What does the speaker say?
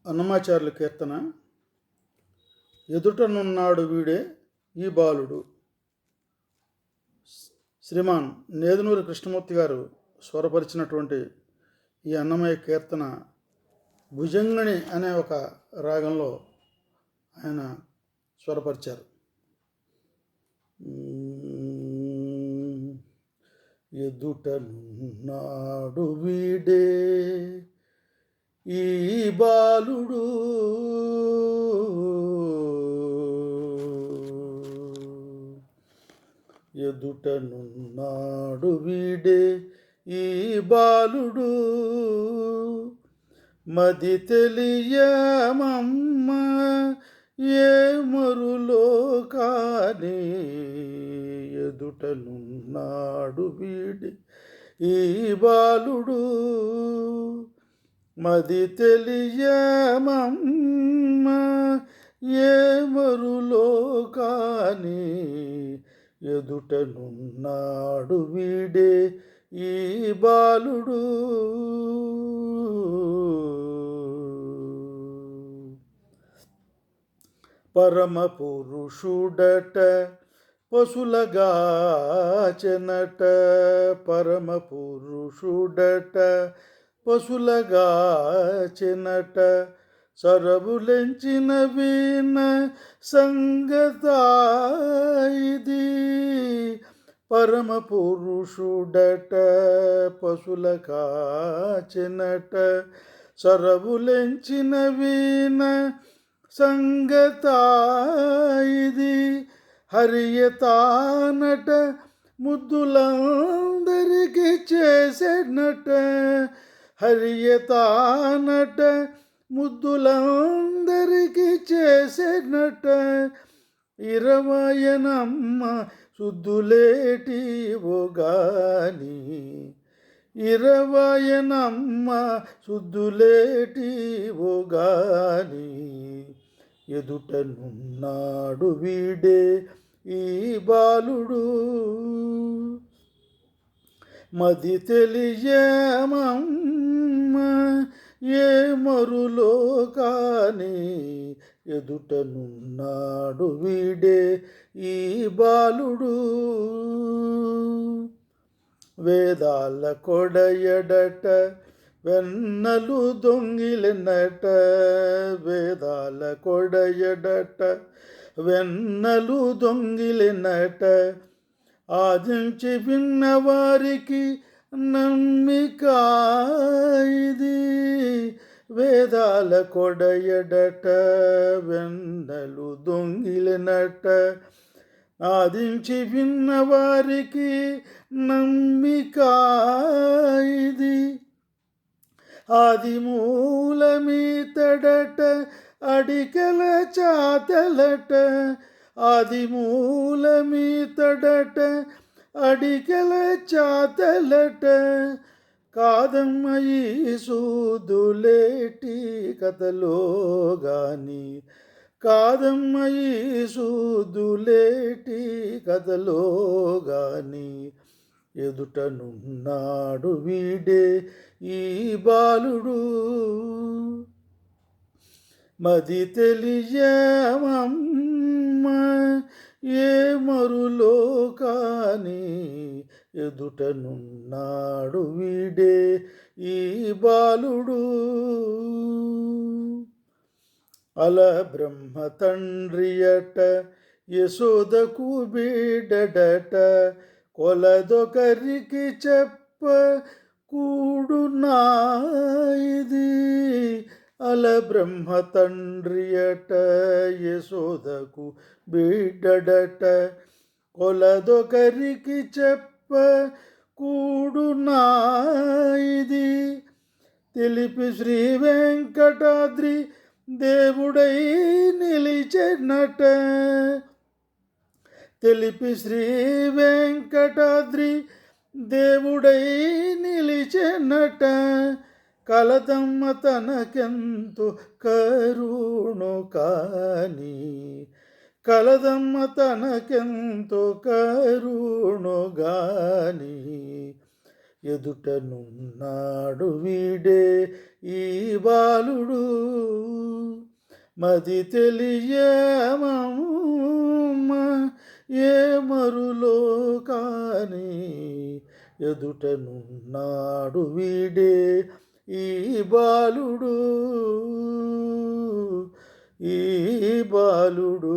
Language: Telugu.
అన్నమాచార్యుల కీర్తన. ఎదుటనున్నాడు వీడే ఈ బాలుడు. శ్రీమాన్ నేదునూరి కృష్ణమూర్తి గారు స్వరపరిచినటువంటి ఈ అన్నమయ్య కీర్తన భుజంగిణి అనే ఒక రాగంలో ఆయన స్వరపరిచారు. ఎదుటనున్నాడు వీడే ఈ బాలుడు, ఎదుటనున్నాడు వీడే ఈ బాలుడు, మది తెలియమమ్మ ఏ మరులో కానీ, ఎదుటనున్నాడు వీడే ఈ బాలుడు, మది తెలియమమ్మ ఏ మరులో కానీ, ఎదుటనున్నాడు వీడే ఈ బాలుడు. పరమ పురుషుడట పశులగాచెనట, పరమ పురుషుడట పశులగాచెనట, సరవులెంచిన వీణ సంగతాయిది, పరమ పురుషుడట పశులగాచెనట, సరవులెంచిన వీణ సంగతాయిది, హరియతానట ముద్దులందరికీ చేసేనట, హరియతానట ముద్దులందరికీ చేసేనట, ఇరవయనమ్మ శుద్ధులేటివో గాని, ఇరవయనమ్మ శుద్ధులేటివో గాని, ఎదుటనున్నాడు వీడే ఈ బాలుడు, మది తెలియమమ్మ ఏ మరులో కానీ, ఎదుటనున్నాడు వీడే ఈ బాలుడు. వేదాల కొడయడట వెన్నలు దొంగిలినట, వేదాల కొడయడట వెన్నలు దొంగిలినట, ఆదించి విన్నవారికి నమ్మిక ఇది, వేదాల కొడయడట వెన్నలు దొంగిలినట, ఆదించి విన్నవారికి నమ్మిక ఇది, ఆది మూలమీతడట అడికల చాతలట, ఆది మూలమీతడట అడికల చాతలట, కాదమ్మ ఈ సూదులేటి కథలో గాని, కాదమ్మ ఈ సూదులేటి కథలో గాని, ఎదుటనున్నాడు వీడే ఈ బాలుడు, మది తెలియమమ్మ ఏ మరులో కానీ, ఎదుటనున్నాడు వీడే ఈ బాలుడు. అల బ్రహ్మ తండ్రియట యశోదకు బిడ్డడట, కొలదొకరికి చెప్ప కూడునాయిది, అల బ్రహ్మ తండ్రియట యశోదకు బిడ్డడట, కొలదొకరికి చెప్ప కూడునాయిది, తెలిపి శ్రీ వెంకటాద్రి దేవుడై నిలిచెనట, తెలిపి శ్రీ వెంకటాద్రి దేవుడై నిలిచెనట, కలదమ్మ తనకెంతో కరుణు కాని, కలదమ్మ తనకెంతో కరుణు గాని, ఎదుటనున్నాడు వీడే ఈ బాలుడు మది తెలియమమ్మ ఏ మరులో కాని ఎదుటనున్నాడు వీడే ఈ బాలుడు ఈ బాలుడు.